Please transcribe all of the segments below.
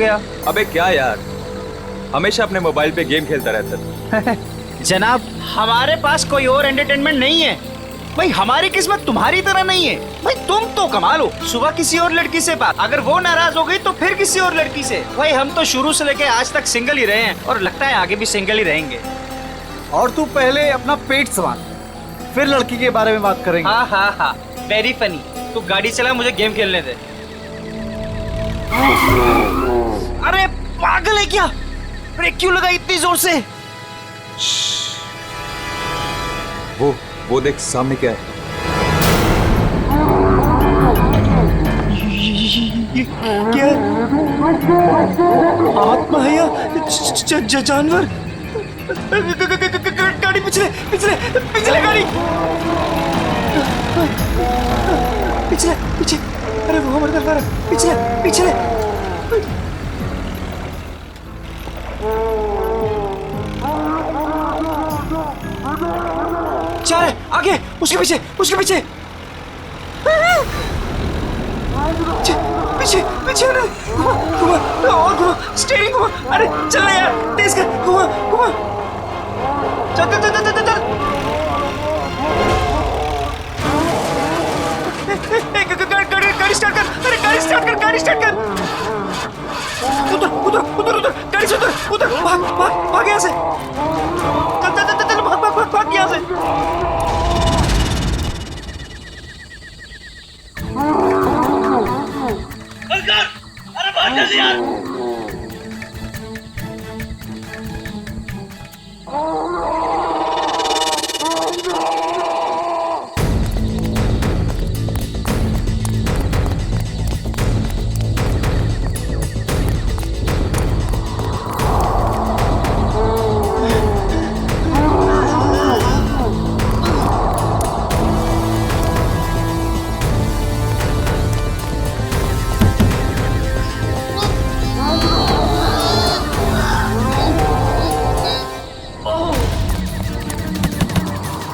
गया। अबे क्या यार, हमेशा अपने मोबाइल पे गेम खेलता रहता था। जनाब, हमारे पास कोई और एंटरटेनमेंट नहीं है भाई। हमारी किस्मत तुम्हारी तरह नहीं है भाई। तुम तो कमाल हो, सुबह किसी और लड़की से बात, अगर वो नाराज हो गई तो फिर किसी और लड़की से। भाई हम तो शुरू से लेके आज तक सिंगल ही रहे हैं और लगता है आगे भी सिंगल ही रहेंगे। और तू पहले अपना पेट संभाल, फिर लड़की के बारे में बात करेंगे। हाँ हाँ हाँ, वेरी फनी। तू गाड़ी चला, मुझे गेम खेलने दे। अरे पागल है क्या? ब्रेक क्यों लगा इतनी जोर से? वो देख सामने क्या है। ये क्या? आत्मा है या जानवर? गाड़ी पिछले पिछले पिछले गाड़ी पिछले पीछे। अरे वो हमारे तरफ आ रहा है। पिछले पिछले। चार है आगे, उसके पीछे उसके पीछे पीछे पीछे। घुमा घुमा और घुमा, स्टीयरिंग घुमा। अरे चल ना यार, तेज कर, घुमा घुमा। चल चल चल चल चल। गाड़ी स्टार्ट कर। अरे गाड़ी स्टार्ट कर, गाड़ी स्टार्ट कर। उधर उधर उधर उधर, गाड़ी से उधर उधर। भाग भाग भाग यहाँ से। चल चल चल चल, भाग भाग भाग भाग यहाँ से। अरे भाग जल्दी यार।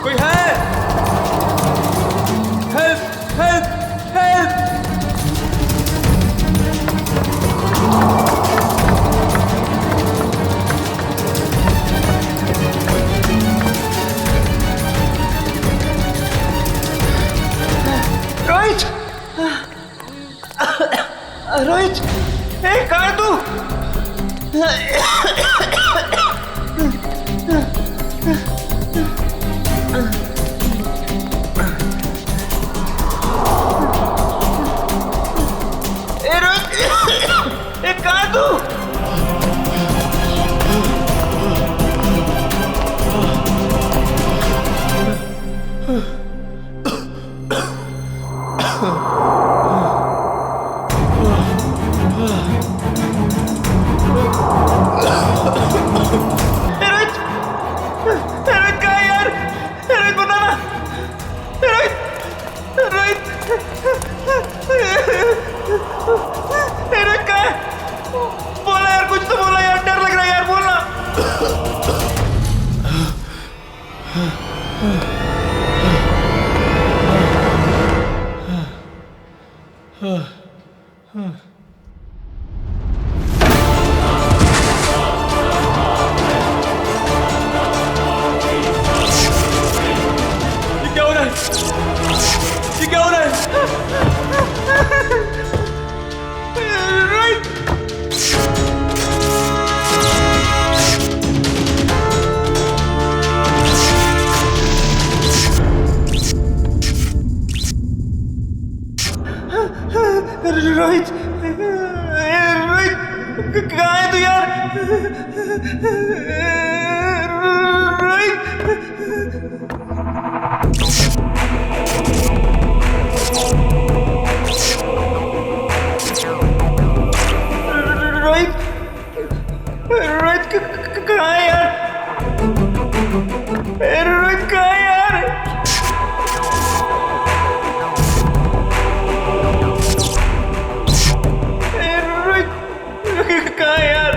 कोई है? Help help help. Rohit, Rohit, कहाँ है तू? रोहित, कहाँ है तू? बोला यार, कुछ तो बोला यार, डर लग रहा है यार, बोलना। ये क्या हो रहा है? ये क्या हो रहा है? रोहित, रोहित, कहाँ है तू यार? रोहित, रोहित, रोहित कहाँ है यार? रोहित कहाँ है यार? रोहित कहाँ है यार?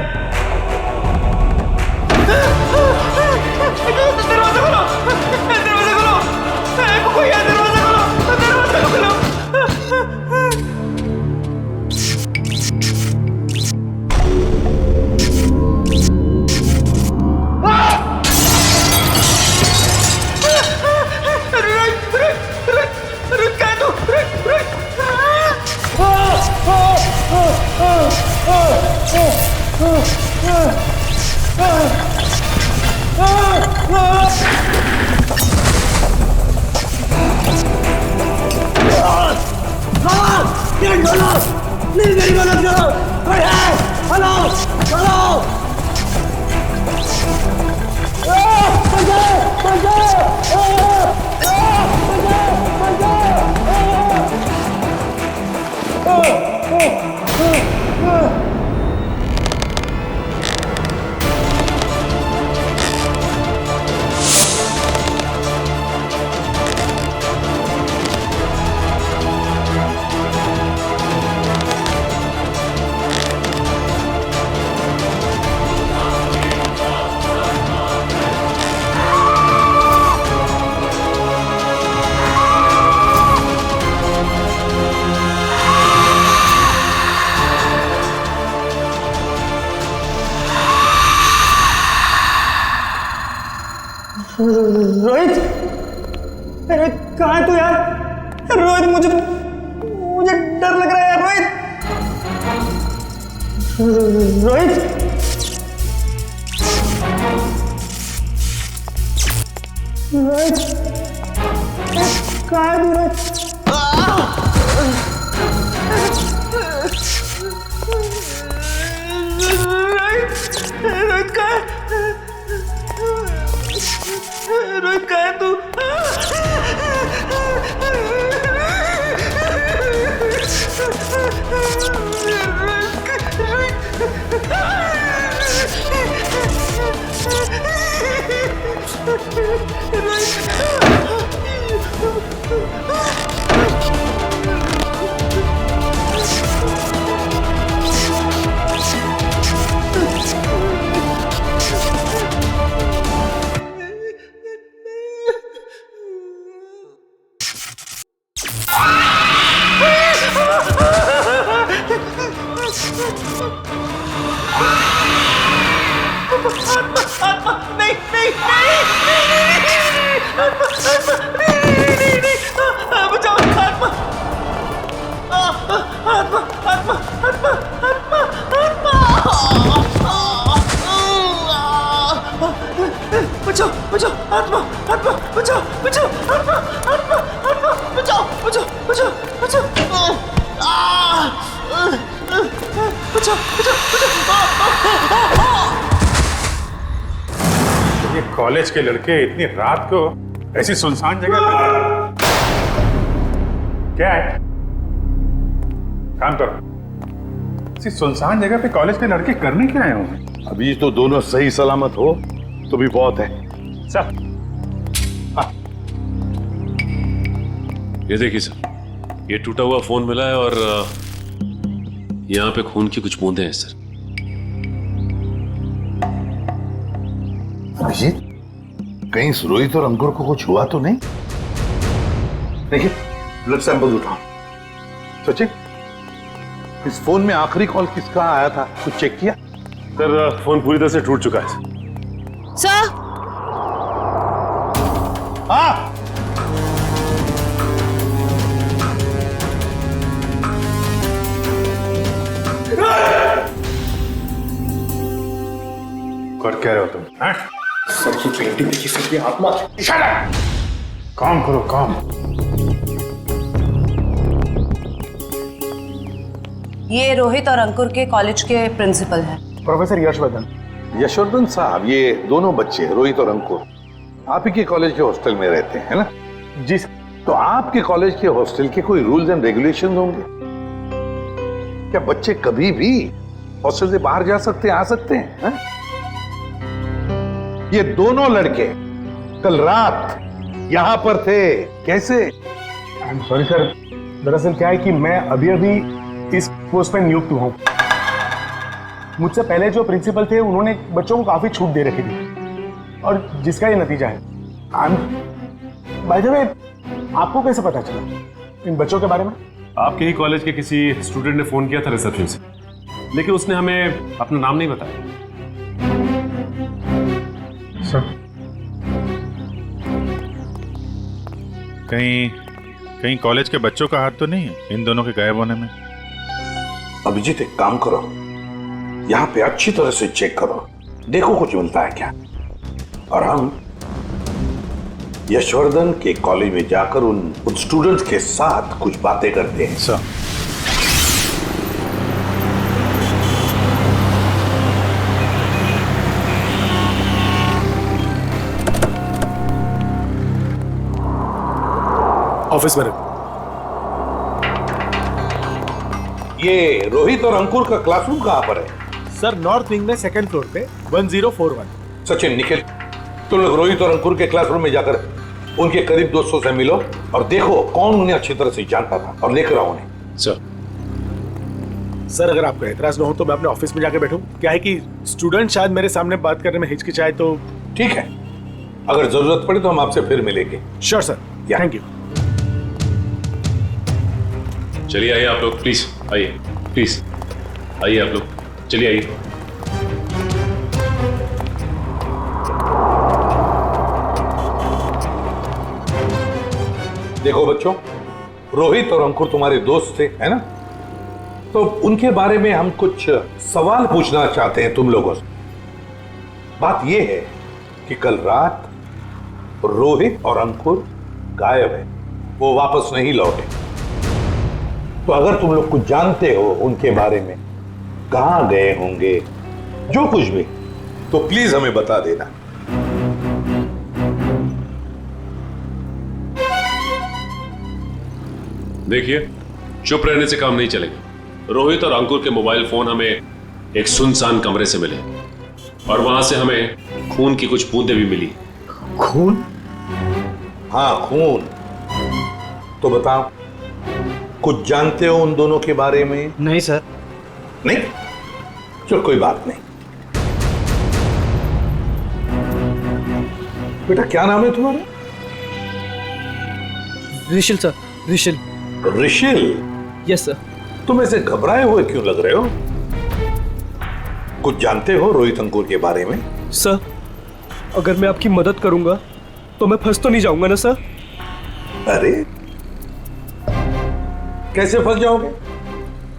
रोहित, रोहित कहाँ है तू यार? रोहित मुझे डर लग रहा है यार। रोहित, रोहित, रोहित कहाँ है तू? रोहित, रोहित कहाँ है? रोहित कहाँ है तू? बचाओ बचाओ आत्मा आत्मा बचाओ बचाओ आत्मा आत्मा आत्मा बचाओ बचाओ बचाओ बचाओ बचाओ बचाओ। ये कॉलेज के लड़के इतनी रात को ऐसी सुनसान जगह पे क्या है? काम करो। ऐसी सुनसान जगह पे कॉलेज के लड़के करने क्या आए होंगे? अभी तो दोनों सही सलामत हो तो भी बहुत है। सर, ये देखिए सर, ये टूटा हुआ फोन मिला है और यहाँ पे खून की कुछ बूंदें हैं सर। अभिजीत, कहीं रोहित और अंकुर को कुछ हुआ तो नहीं? देखिए, ब्लड सैंपल उठाओ। सचिन, इस फोन में आखिरी कॉल किसका आया था, कुछ चेक किया? सर, फोन पूरी तरह से टूट चुका है सर। हाँ, कर क्या रहे हो तुम? हाँ? सर की पेंटिंग देखी, सर की आत्मा। काम करो काम। ये रोहित और अंकुर के कॉलेज के प्रिंसिपल हैं। प्रोफेसर यशवर्धन। यशवर्धन साहब, ये दोनों बच्चे रोहित और अंकुर आप ही के कॉलेज के हॉस्टल में रहते हैं ना? जी। तो आपके कॉलेज के हॉस्टल के कोई रूल्स एंड रेगुलेशंस होंगे क्या? बच्चे कभी भी हॉस्टल से बाहर जा सकते हैं, आ सकते हैं हा? ये दोनों लड़के कल रात यहां पर थे, कैसे? सॉरी सर, दरअसल क्या है कि मैं अभी अभी इस पोस्ट पर नियुक्त हुआ हूं। मुझसे पहले जो प्रिंसिपल थे उन्होंने बच्चों को काफी छूट दे रखी थी और जिसका ये नतीजा है। बाय द वे, आपको कैसे पता चला इन बच्चों के बारे में? आपके ही कॉलेज के किसी स्टूडेंट ने फोन किया था रिसेप्शन से, लेकिन उसने हमें अपना नाम नहीं बताया। सर, कहीं कॉलेज के बच्चों का हाथ तो नहीं है इन दोनों के गायब होने में? अभिजीत, एक काम करो, यहाँ पे अच्छी तरह से चेक करो, देखो कुछ मिलता है क्या। और हम यशवर्धन के कॉलेज में जाकर उन स्टूडेंट्स के साथ कुछ बातें करते हैं। सर ऑफिस में ये रोहित और अंकुर का क्लासरूम कहाँ पर है? सर नॉर्थ विंग में सेकंड फ्लोर पे 1041। सचिन, निखिल, तुम लोग रोहित और अंकुर के क्लासरूम में जाकर उनके करीब दोस्तों से मिलो और देखो कौन उन्हें अच्छी तरह से जानता था और लेकर आओ उन्हें। सर अगर आपको एतराज ना हो तो मैं अपने ऑफिस में जाके बैठूं। क्या है कि स्टूडेंट शायद मेरे सामने बात करने में हिचकिचाए तो। ठीक है, अगर जरूरत पड़े तो हम आपसे फिर मिलेंगे। Sure sir, thank you. चलिए आइए आप लोग, प्लीज आइए, प्लीज आइए आप लोग, चलिए आइए। देखो बच्चों, रोहित और अंकुर तुम्हारे दोस्त थे, है ना? तो उनके बारे में हम कुछ सवाल पूछना चाहते हैं तुम लोगों से। बात यह है कि कल रात रोहित और अंकुर गायब है, वो वापस नहीं लौटे। तो अगर तुम लोग कुछ जानते हो उनके बारे में, कहां गए होंगे, जो कुछ भी, तो प्लीज हमें बता देना। देखिए, चुप रहने से काम नहीं चलेगा। रोहित और अंकुर के मोबाइल फोन हमें एक सुनसान कमरे से मिले और वहां से हमें खून की कुछ बूंदें भी मिली। खून? हाँ, खून। तो बताओ, कुछ जानते हो उन दोनों के बारे में? नहीं सर। नहीं? चलो कोई बात नहीं। बेटा क्या नाम है तुम्हारा? Rishil sir, Rishil. Rishil? Yes sir. तुम ऐसे घबराए हुए क्यों लग रहे हो? कुछ जानते हो रोहित अंकुर के बारे में? सर, अगर मैं आपकी मदद करूंगा तो मैं फंस तो नहीं जाऊंगा ना सर? अरे कैसे फंस जाओगे?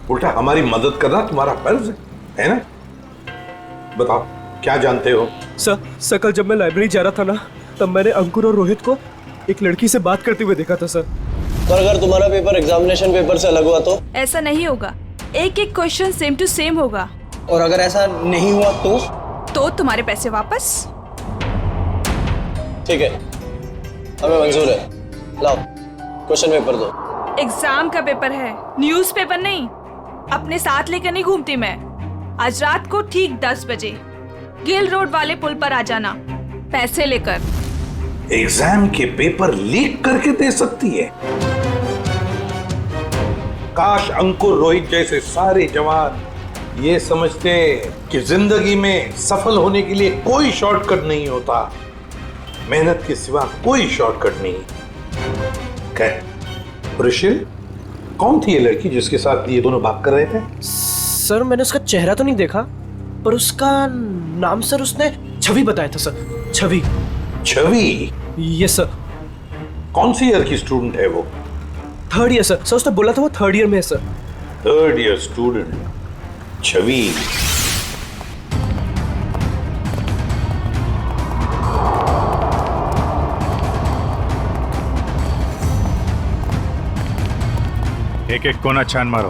उल्टा हमारी मदद करना तुम्हारा फर्ज है ना? बताओ क्या जानते हो? सर कल जब मैं लाइब्रेरी जा रहा था ना, तब मैंने अंकुर और रोहित को एक लड़की से बात करते हुए देखा था सर। पर अगर तुम्हारा पेपर एग्जामिनेशन पेपर से अलग हुआ तो? ऐसा नहीं होगा, एक एक क्वेश्चन सेम टू सेम होगा। और अगर ऐसा नहीं हुआ तो तुम्हारे पैसे वापस। ठीक है, हमें मंजूर है। लाओ क्वेश्चन पेपर दो। एग्जाम का पेपर है, न्यूज़ पेपर नहीं। अपने साथ लेकर नहीं घूमती मैं। आज रात को ठीक 10 बजे गिल रोड वाले पुल पर आ जाना, पैसे लेकर। एग्जाम के पेपर लीक करके दे सकती है? काश अंकुर रोहित जैसे सारे जवान ये समझते कि जिंदगी में सफल होने के लिए कोई शॉर्टकट नहीं होता, मेहनत के सिवा कोई शॉर्टकट नहीं। ऋषिल, कौन थी ये लड़की जिसके साथ ये दोनों बात कर रहे थे? सर मैंने उसका चेहरा तो नहीं देखा, पर उसका नाम सर उसने छवि बताया था sir. Chhavi? Chhavi? Yes sir. कौन सी ईयर की स्टूडेंट है वो? 3rd year sir. उसने बोला था वो 3rd ईयर में है सर। 3rd ईयर स्टूडेंट छवि। एक एक कोना छान मारो,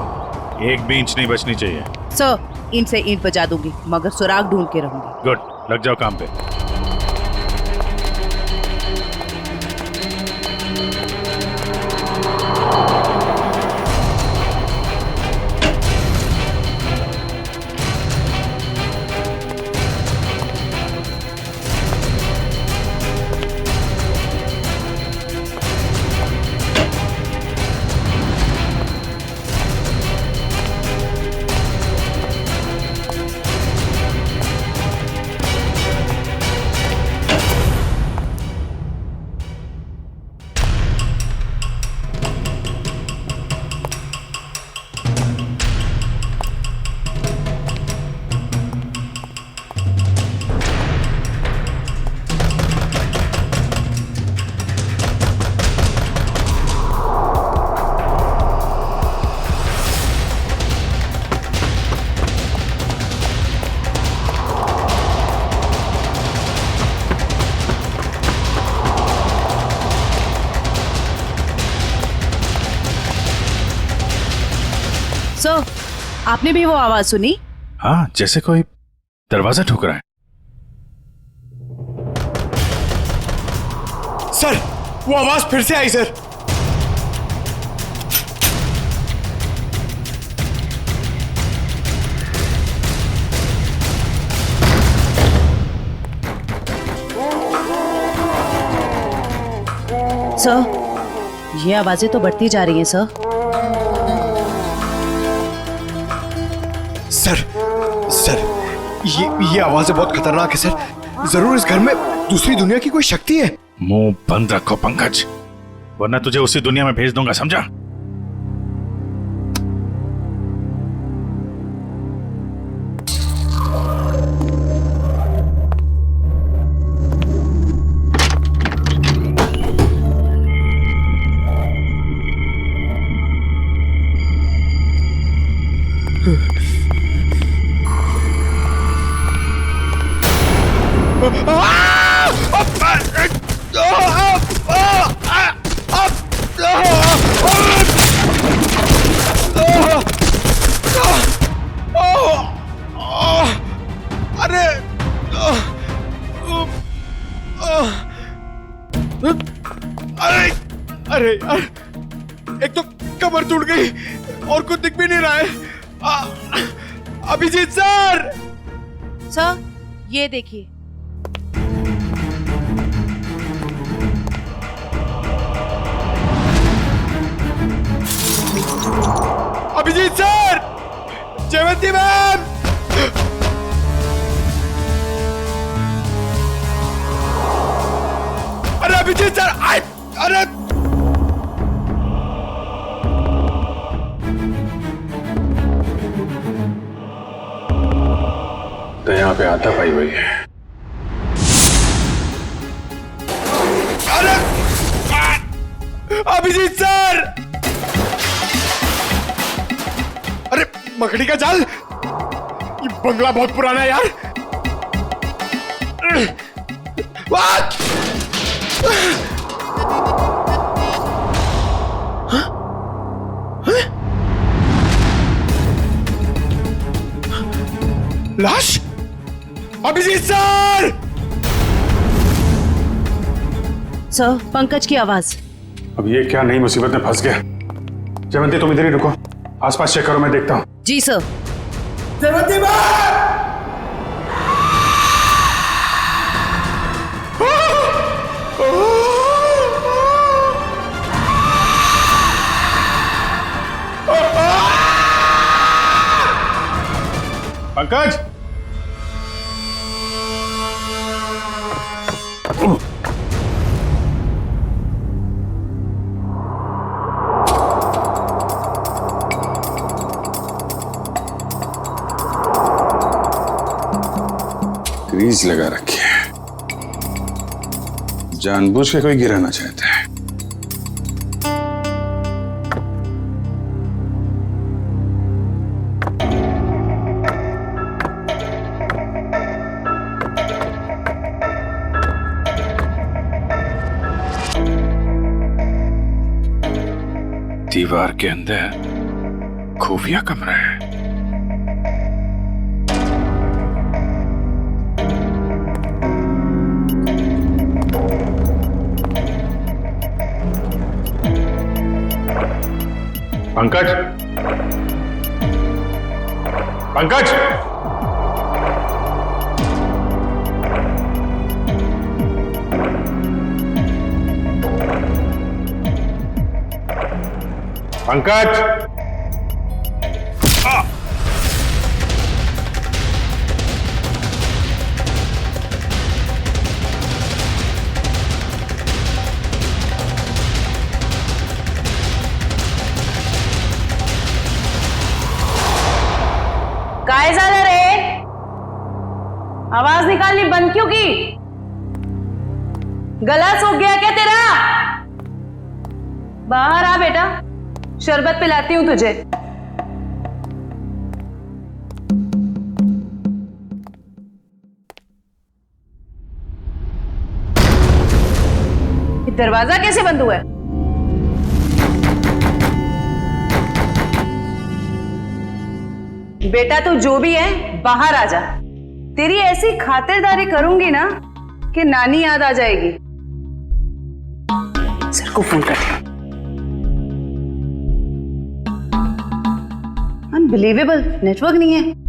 एक भी इंच नहीं बचनी चाहिए। सर, ईंट से ईंट बजा दूंगी, मगर सुराग ढूंढ के रहूंगी। गुड, लग जाओ काम पे। आपने भी वो आवाज सुनी? हाँ, जैसे कोई दरवाजा ठोक रहा है। सर, वो आवाज फिर से आई सर। सर, ये आवाजें तो बढ़ती जा रही हैं सर। सर, ये आवाजें बहुत खतरनाक है सर। जरूर इस घर में दूसरी दुनिया की कोई शक्ति है। मुंह बंद रखो पंकज, वरना तुझे उसी दुनिया में भेज दूंगा, समझा? अरे यार, एक तो कमर टूट गई और कुछ दिख भी नहीं रहा है। अभिजीत सर! सर, ये देखिए। अभिजीत सर! जयवंती मैम! अरे अभिजीत सर! अरे तो यहाँ पे आता पाई हुई है। अरे अभिजीत सर! अरे मकड़ी का जाल! ये बंगला बहुत पुराना है यार। लाश? अभिजीत सर! सर, पंकज की आवाज। अब ये क्या नई मुसीबत में फंस गया। जयवंती, तुम इधर ही रुको, आसपास चेक करो, मैं देखता हूँ। जी sir. Jayvanti ma'am! Pankaj! Grease लगा रखी है, जानबूझ के कोई गिराना चाहता है। दीवार के अंदर खुफिया कमरा है। पंकज! पंकज! पंकज! काय झालं रे? आवाज निकालनी बंद क्यों की? गला सूख गया क्या तेरा? बाहर आ बेटा, शरबत पिलाती हूं तुझे। दरवाजा कैसे बंद हुआ है? बेटा तू जो भी है बाहर आ जा। तेरी ऐसी खातिरदारी करूंगी ना कि नानी याद आ जाएगी। सर को फोन कर। अनबिलीवेबल, नेटवर्क नहीं है।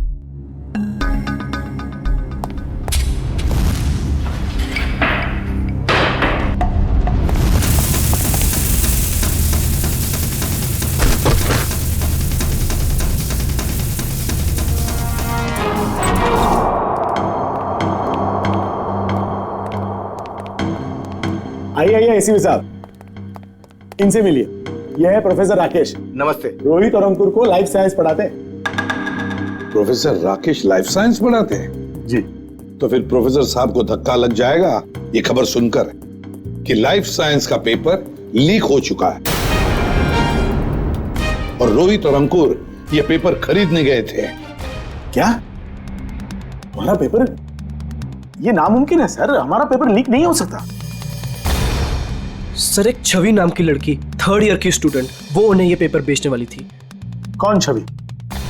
आइए आइए एसीपी साहब, इनसे मिलिए। यह है प्रोफेसर राकेश। नमस्ते। रोहित और अंकुर को लाइफ साइंस पढ़ाते हैं। प्रोफेसर राकेश लाइफ साइंस पढ़ाते हैं? जी। तो फिर प्रोफेसर साहब को धक्का लग जाएगा ये खबर सुनकर कि लाइफ साइंस का पेपर लीक हो चुका है और रोहित और अंकुर ये पेपर खरीदने गए थे। क्या? हमारा पेपर? ये नामुमकिन है सर, हमारा पेपर लीक नहीं हो सकता। सर, एक छवि नाम की लड़की, 3rd ईयर की स्टूडेंट, वो उन्हें ये पेपर बेचने वाली थी। कौन छवि?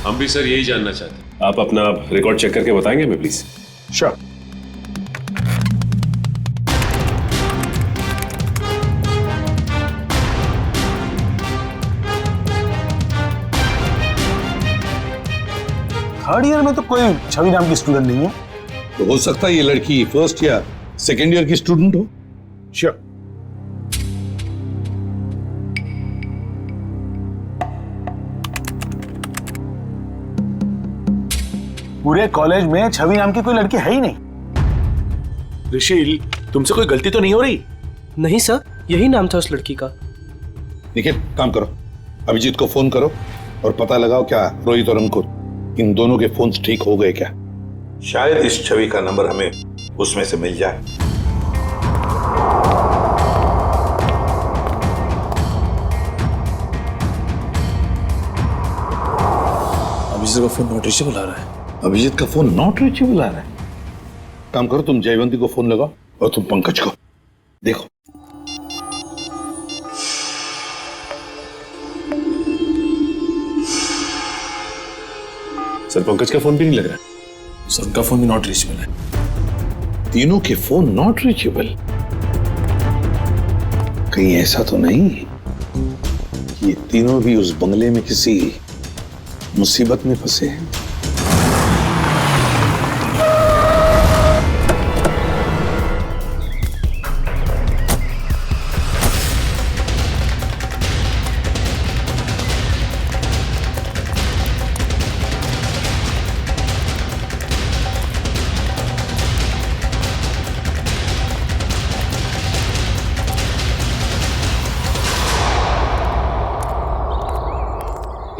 हम भी सर यही जानना चाहते हैं। आप अपना रिकॉर्ड चेक करके बताएंगे हमें प्लीज? श्योर। थर्ड ईयर में तो कोई छवि नाम की स्टूडेंट नहीं है। तो हो सकता है ये लड़की 1st या 2nd ईयर की स्टूडेंट हो। श्योर। पूरे कॉलेज में छवि नाम की कोई लड़की है ही नहीं। ऋषि, तुमसे कोई गलती तो नहीं हो रही? नहीं सर, यही नाम था उस लड़की का। निखिल, काम करो, अभिजीत को फोन करो और पता लगाओ क्या रोहित और अंकुर इन दोनों के फोन्स ठीक हो गए क्या। शायद इस छवि का नंबर हमें उसमें से मिल जाए। अभिजीत का फोन नॉट रीचेबल आ रहा है। अभिजीत का फोन नॉट रीचेबल आ रहा है। काम करो, तुम जयवंती को फोन लगाओ और तुम पंकज को देखो। सर पंकज का फोन भी नहीं लग रहा। सर उनका फोन भी नॉट रीचेबल है। तीनों के फोन नॉट रीचेबल। कहीं ऐसा तो नहीं कि ये तीनों भी उस बंगले में किसी मुसीबत में फंसे हैं?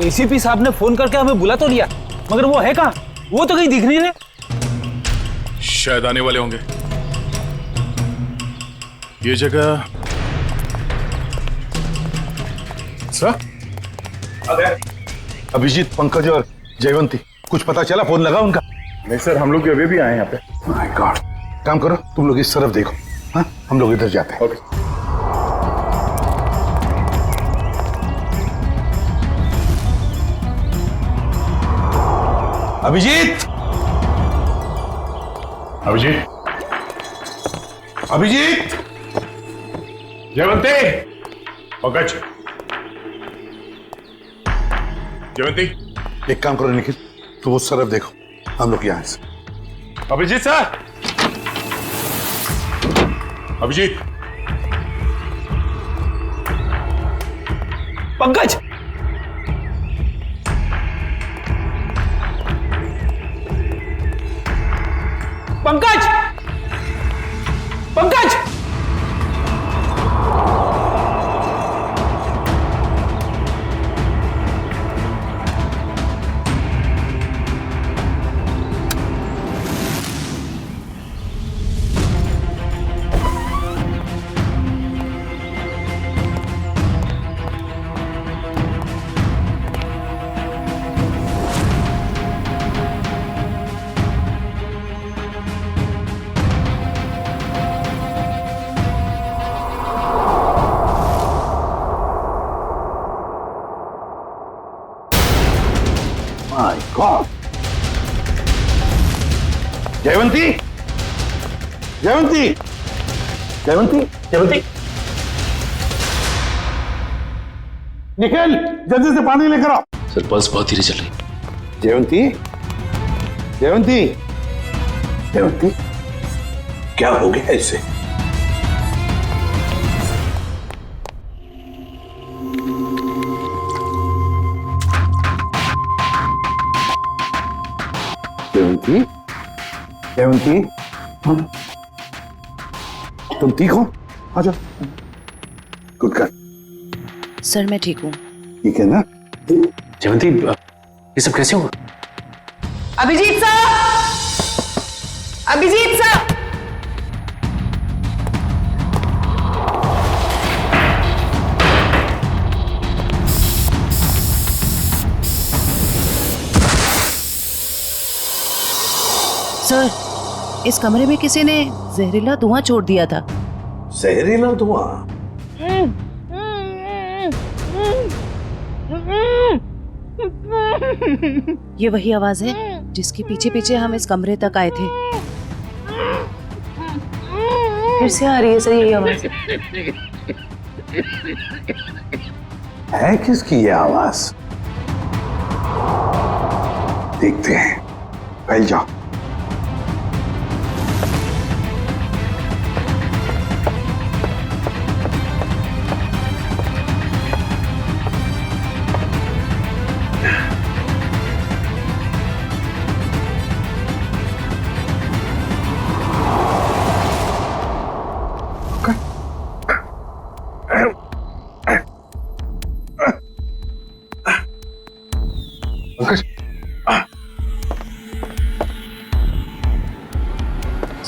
एसीपी साहब ने फोन करके हमें बुला तो लिया, मगर वो है कहाँ? वो तो कहीं दिख नहीं रहे। शायद आने वाले होंगे। ये जगह सर, अभिजीत, पंकज और जयवंती, कुछ पता चला? फोन लगा उनका? नहीं सर, हम लोग अभी भी आए यहाँ पे। My God. काम करो, तुम लोग इस तरफ देखो, हाँ, हम लोग इधर जाते हैं। ओके। अभिजीत, अभिजीत, अभिजीत, जयवंती, पंकज, जयवंती। एक काम करो निखिल, तुम उस तरफ देखो, हम लोग यहाँ से। अभिजीत सर, अभिजीत, पंकज, पंकज, पंकज, जयवंती, जयवंती, जयवंती, जयवंती, निखिल जल्दी से पानी लेकर आओ। सर पल्स बहुत धीरे चल रही। जयवंती, जयवंती, जयवंती, क्या हो गया इससे? जयवंती, जयवंती, तुम ठीक हो? आ जाओ। Good girl. सर मैं ठीक हूँ। ठीक है ना? जयवंती, ये सब कैसे हुआ? अभिजीत साहब, अभिजीत साहब, सर इस कमरे में किसी ने जहरीला धुआं छोड़ दिया था। जहरीला धुआं? ये वही आवाज है जिसके पीछे पीछे हम इस कमरे तक आए थे। फिर से आ रही है सर यही आवाज। है किसकी ये आवाज? देखते हैं। फैल जाओ।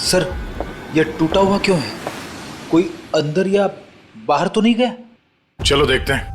सर ये टूटा हुआ क्यों है? कोई अंदर या बाहर तो नहीं गया? चलो देखते हैं।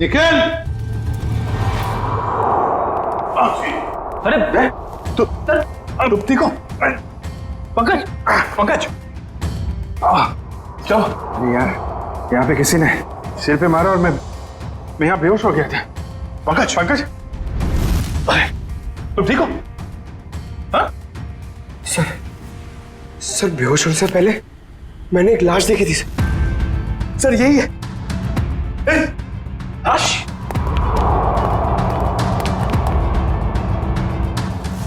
निखिल! अरे तो रुपती को पंकज, पंकज, चलो। यार यहाँ पे किसी ने सिर पे मारा और मैं यहाँ बेहोश हो गया था। पंकज, पंकज, तुम ठीक हो? हाँ? सर बेहोश होने से पहले मैंने एक लाश देखी थी सर। यही है लाश।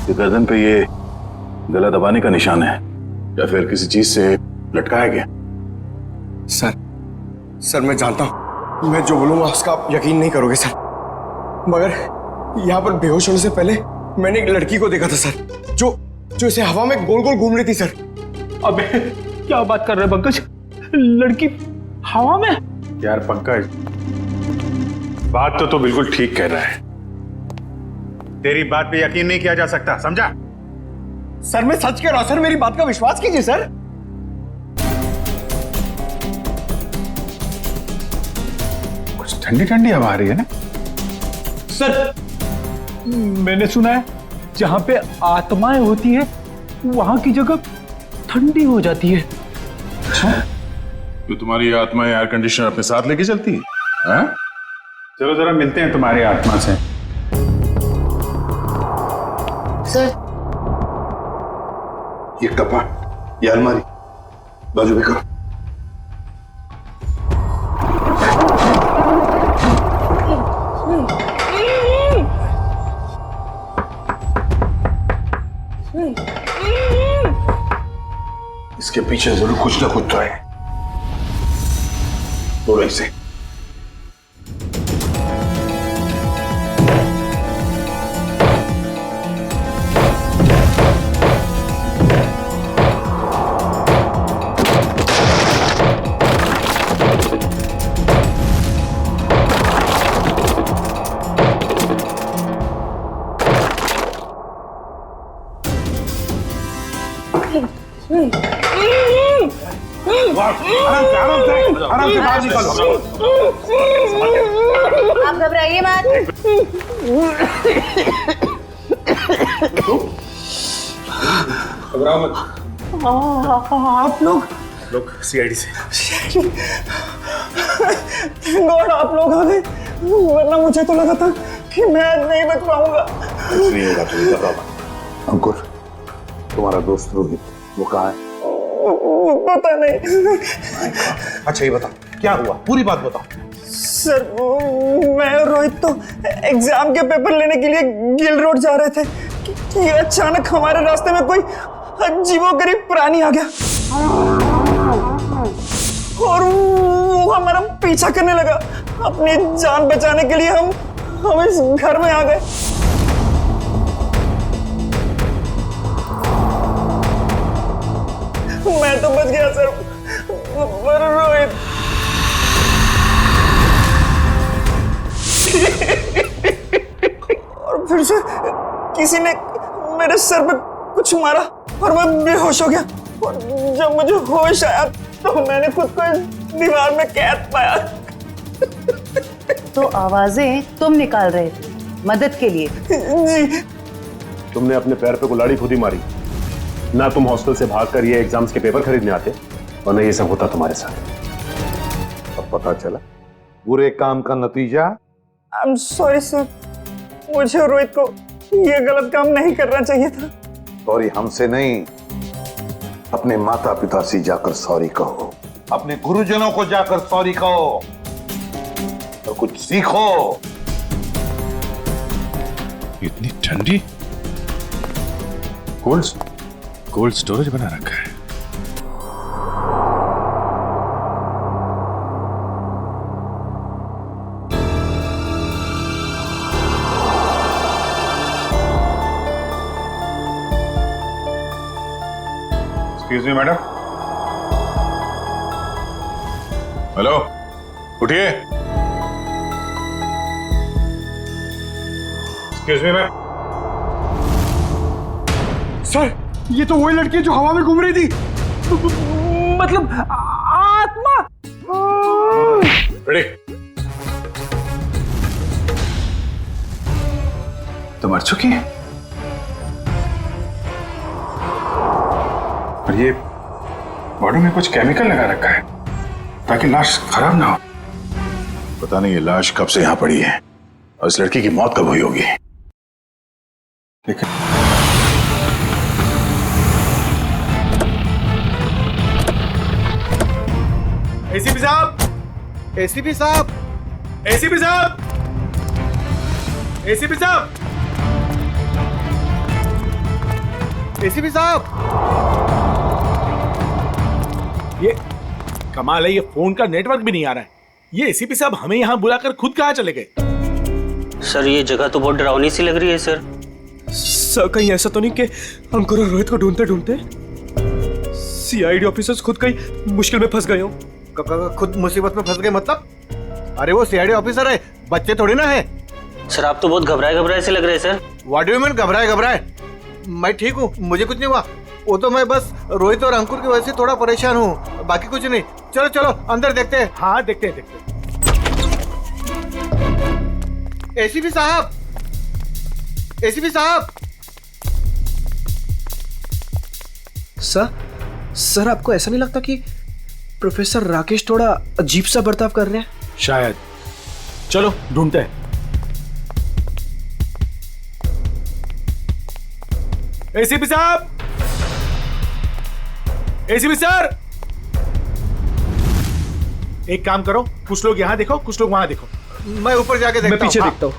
ये गर्दन पे ये गला दबाने का निशान है या फिर किसी चीज से लटकाया गया? सर मैं जानता हूं मैं जो बोलूंगा उसका आप यकीन नहीं करोगे सर, मगर यहाँ पर बेहोश होने से पहले मैंने एक लड़की को देखा था सर, जो इसे हवा में गोल गोल घूम रही थी सर। अबे क्या बात कर रहे पंकज? लड़की हवा में? यार पंकज, बात तो तू बिल्कुल ठीक कह रहा है। तेरी बात पे यकीन नहीं किया जा सकता, समझा? सर मैं सच कह रहा हूं सर, मेरी बात का विश्वास कीजिए सर। कुछ ठंडी ठंडी हवा आ रही है ना सर? मैंने सुना है जहां पे आत्माएं होती है वहां की जगह ठंडी हो जाती है। तो तुम्हारी आत्मा एयर कंडीशनर अपने साथ लेके चलती है? हाँ? चलो जरा मिलते हैं तुम्हारी आत्मा से। सर ये कपाट, ये अलमारी बाजू में करो। इसके पीछे जरूर कुछ ना कुछ तो है। बोलो इसे। आराम से बाहर निकालो। आप घबराइए मत। घबराओ मत। आप लोग सीआईडी से। गॉड आप लोग आ गए, वरना मुझे तो लगा था कि मैं आज नहीं बच पाऊंगा। नहीं होगा, तुम घबराओ मत। अंकुर, तुम्हारा दोस्त रोहित वो कहाँ है? पता नहीं। अच्छा ये बता, क्या हुआ? पूरी बात बताओ। सर मैं और रोहित तो एग्जाम के पेपर लेने के लिए गिल रोड जा रहे थे कि अचानक हमारे रास्ते में कोई अजीबोगरीब प्राणी आ गया और वो हमारा पीछा करने लगा। अपनी जान बचाने के लिए हम इस घर में आ गए। मैं तो बच गया सर, पर रोहित और फिर से किसी ने मेरे सर पे कुछ मारा और मैं बेहोश हो गया। और जब मुझे होश आया तो मैंने खुद को इस दीवार में कैद पाया। तो आवाजें तुम निकाल रहे थे मदद के लिए? जी। तुमने अपने पैर पे कुल्हाड़ी खुद ही मारी ना। तुम हॉस्टल से भागकर ये एग्जाम्स के पेपर खरीदने आते और न ये सब होता तुम्हारे साथ। अब पता चला बुरे काम का नतीजा। आई एम सॉरी सर, मुझे और रोहित को ये गलत काम नहीं करना चाहिए था। सॉरी हमसे नहीं, अपने माता पिता से जाकर सॉरी कहो, अपने गुरुजनों को जाकर सॉरी कहो और कुछ सीखो। इतनी ठंडी कोल्ड स्टोरेज बना रखा है। Excuse me madam. हेलो, उठिए। Excuse me ma'am. सर ये तो वही लड़की है जो हवा में घूम रही थी, मतलब आत्मा। रेडी? तो मर चुकी है और ये बॉडी में कुछ केमिकल लगा रखा है ताकि लाश खराब ना हो। पता नहीं ये लाश कब से यहां पड़ी है और इस लड़की की मौत कब हुई होगी। लेकिन एसीपी साहब, एसीपी साहब, एसीपी साहब, एसीपी साहब, एसीपी साहब। ये कमाल है, ये फोन का नेटवर्क भी नहीं आ रहा है। ये एसीपी साहब हमें यहाँ बुलाकर खुद कहाँ चले गए? सर ये जगह तो बहुत डरावनी सी लग रही है सर। सर कहीं ऐसा तो नहीं कि अंकुर और रोहित को ढूंढते ढूंढते सीआईडी ऑफिसर्स खुद कहीं मुश्किल में फंस गए हो? खुद मुसीबत में फंस गए मतलब? अरे वो सीआईडी ऑफिसर है, बच्चे थोड़ी ना है। सर आप तो बहुत घबराए से लग रहे हैं sir. What do you mean घबराए? मैं ठीक हूँ, मुझे कुछ नहीं हुआ। वो तो मैं बस रोहित और अंकुर की वजह से थोड़ा परेशान हूँ, बाकी कुछ नहीं। चलो चलो अंदर देखते हैं। हाँ देखते हैं। एसीपी साहब, एसीपी साहब। सर आपको ऐसा नहीं लगता कि प्रोफेसर राकेश थोड़ा अजीब सा बर्ताव कर रहे हैं? शायद। चलो ढूंढते हैं। एसीपी साहब, एसीपी सर, एक काम करो, कुछ लोग यहां देखो, कुछ लोग वहां देखो। मैं ऊपर जाके देखता हूं। मैं पीछे देखता हूं।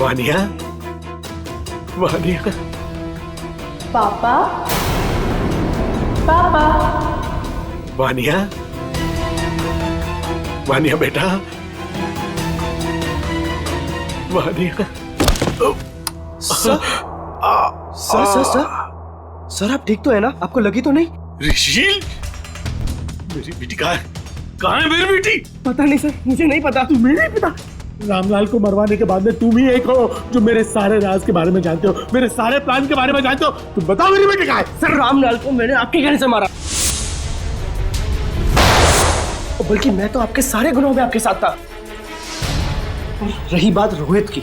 वानिया, वानिया। पापा, पापा, वानिया, वानिया बेटा, वानिया। सर, सर आप ठीक तो है ना? आपको लगी तो नहीं? ऋषिल, मेरी बेटी कहाँ है? कहाँ है मेरी बेटी? पता नहीं सर, मुझे नहीं पता। तुम्हें नहीं पता? रामलाल को मरवाने के बाद में तुम ही एक हो जो मेरे सारे राज के बारे में जानते हो, मेरे सारे प्लान के बारे में जानते हो। तुम बताओ मेरी बेटी कहाँ है? सर रामलाल को मैंने आपके कहने से मारा, बल्कि मैं तो आपके सारे गुनाहों में आपके साथ था। और रही बात रोहित की,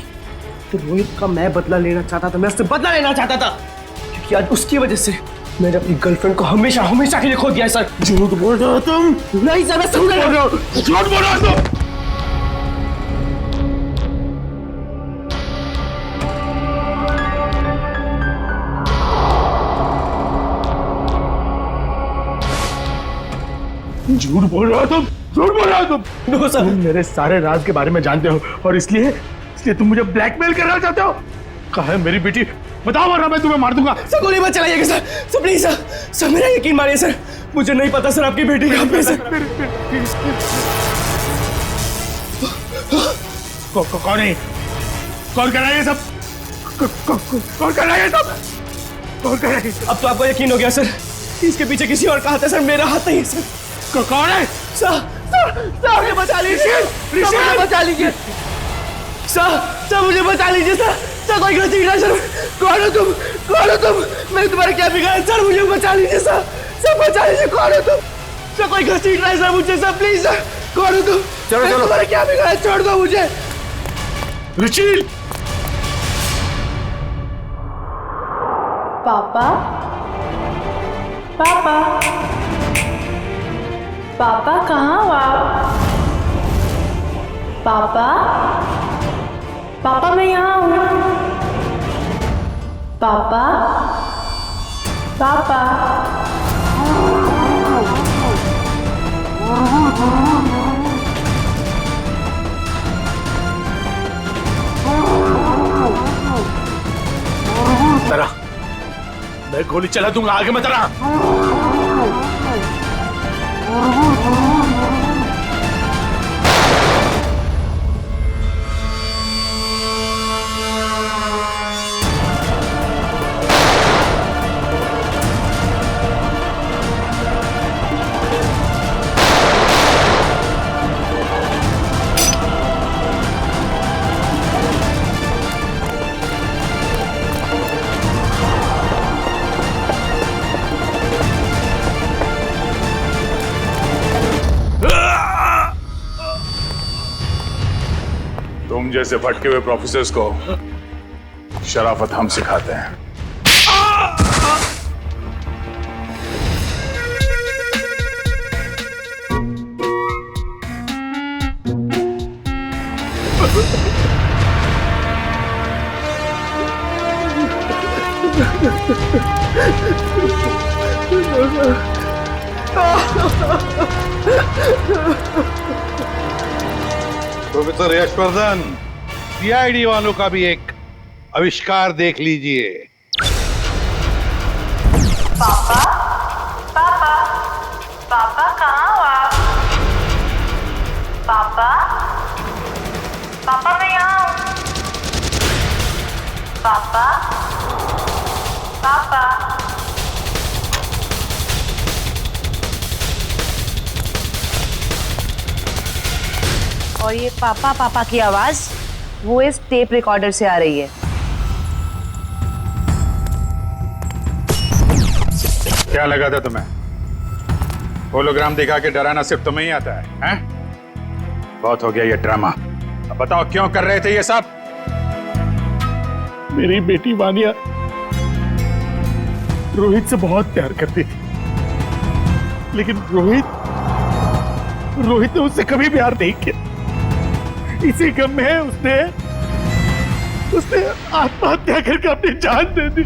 तो रोहित का मैं बदला लेना चाहता था, मैं उससे बदला लेना चाहता था, क्योंकि आज उसकी वजह से मैंने अपनी गर्लफ्रेंड को हमेशा हमेशा के लिए खो दिया है। सर झूठ बोल रहे हो तुम? नहीं सर, मैं समझ रहा हूं। झूठ बोल रहे हो तुम? झूठ बोल रहे हो तुम? झूठ बोल रहे हो तुम? नो सर, तुम मेरे सारे राज के बारे में जानते हो और इसलिए तुम मुझे ब्लैकमेल करना चाहते हो। कहाँ है मेरी बेटी? बताओ वरना मैं तुम्हें मार दूंगा। सर गोली मत चलाइएगा sir, sir please sir, sir मेरा यकीन मानिए सर, मुझे नहीं पता सर आपकी बेटी कहाँ पे है सर। कौन है? कौन कर रहा है ये सब? कौन कर रहा है ये सब? कौन कर रहा है? अब तो आपको यकीन हो गया सर, इसके पीछे किसी और का हाथ है सर, मेरा हाथ नहीं है सर। कौन है? सर मुझे बचा लीजिए, मुझे बचा लीजिए सर, मुझे बचा लीजिए सर, कोई गलती नहीं सर। कौन हो तुम? कौन हो तुम? मैंने तुम्हारा क्या बिगाड़ा सर? मुझे बचा लीजिए सर, बचा लीजिए। कौन हो तुम? सर कोई गलती नहीं सर मुझे सर, प्लीज सर। कौन हो तुम? चलो तुम्हारा क्या बिगाड़ा? छोड़ दो मुझे। रुचिल! पापा, पापा, पापा कहाँ हो आप? पापा, पापा मैं यहाँ हूँ। पापा, पापा, तरा, मैं गोली चला दूंगा, आगे मत रहा। तुम जैसे भटके हुए प्रोफेसर्स को शराफत हम सिखाते हैं। प्रोफेसर यशवर्धन, सीआईडी वालों का भी एक आविष्कार देख लीजिए। पापा, पापा, पापा कहाँ हो आप? पापा, पापा मैं यहाँ हूँ। पापा, पापा, और ये पापा पापा की आवाज वो इस टेप रिकॉर्डर से आ रही है। क्या लगा था तुम्हें? होलोग्राम दिखा के डराना सिर्फ तुम्हें ही आता है, हैं? बहुत हो गया ये ड्रामा। अब बताओ क्यों कर रहे थे ये सब? मेरी बेटी वानिया रोहित से बहुत प्यार करती थी, लेकिन रोहित ने उससे कभी प्यार नहीं किया। इसी गम में उसने आत्महत्या करके अपनी जान दे दी।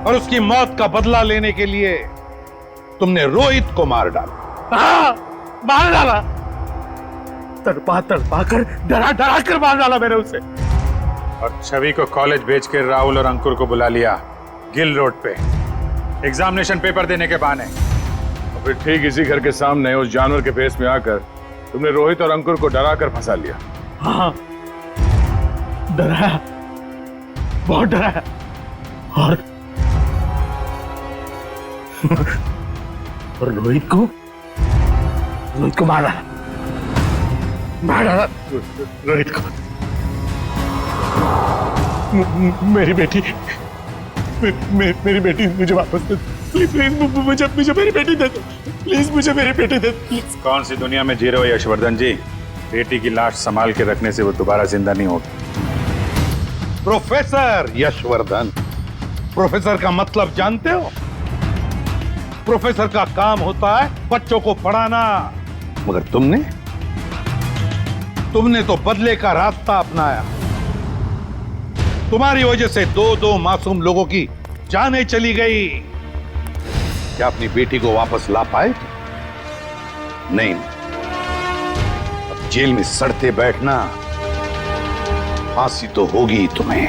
और उसकी मौत का बदला लेने के लिए तुमने रोहित को मार डाला। हाँ, मार डाला। तड़पा तड़पा कर डरा डरा कर मार डाला मैंने उसे। और छवि को कॉलेज भेज के राहुल और अंकुर को बुला लिया गिल रोड पे एग्जामिनेशन पेपर देने के बहाने। और फिर ठीक इसी घर के सामने उस जानवर के फेस में आकर तुमने रोहित और अंकुर को डरा कर फंसा लिया। हाँ, डराया, बहुत डराया। और रोहित को मार डाला रोहित को। मेरी बेटी मुझे वापस दे, प्लीज प्लीज मुझे मेरी बेटी दे दो, प्लीज मुझे मेरी बेटी दे दो। कौन सी दुनिया में जी रहे हो यशवर्धन जी? बेटी की लाश संभाल के रखने से वो दोबारा जिंदा नहीं होगी। प्रोफेसर यशवर्धन, प्रोफेसर का मतलब जानते हो? प्रोफेसर का काम होता है बच्चों को पढ़ाना, मगर तुमने तो बदले का रास्ता अपनाया। तुम्हारी वजह से दो मासूम लोगों की जानें चली गई। क्या अपनी बेटी को वापस ला पाए? नहीं, अब जेल में सड़ते बैठना, फांसी तो होगी तुम्हें।